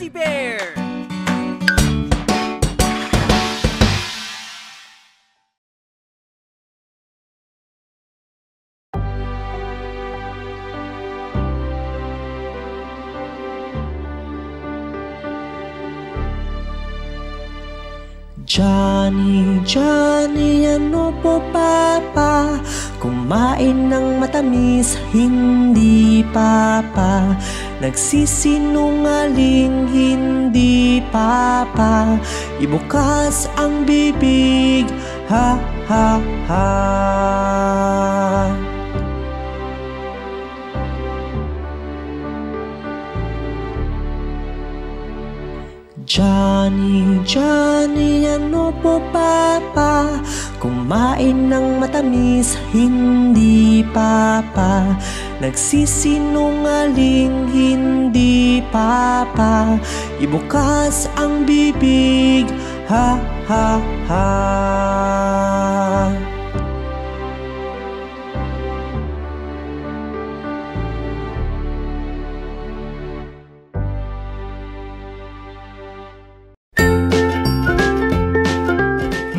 Fuzzy Bear! Johnny, Johnny, ano po papa? Kumain ng matamis, hindi papa. Nagsisinungaling, hindi papa. Ibukas ang bibig, ha ha ha. Johnny, Johnny, ano po papa? Kumain ng matamis, hindi papa. Nagsisinungaling, hindi papa. Ibukas ang bibig, ha ha ha.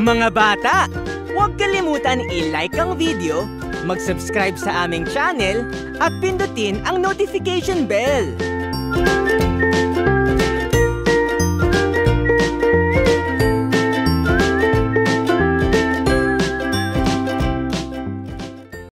Mga bata, huwag kalimutan i-like ang video, mag-subscribe sa aming channel, at pindutin ang notification bell.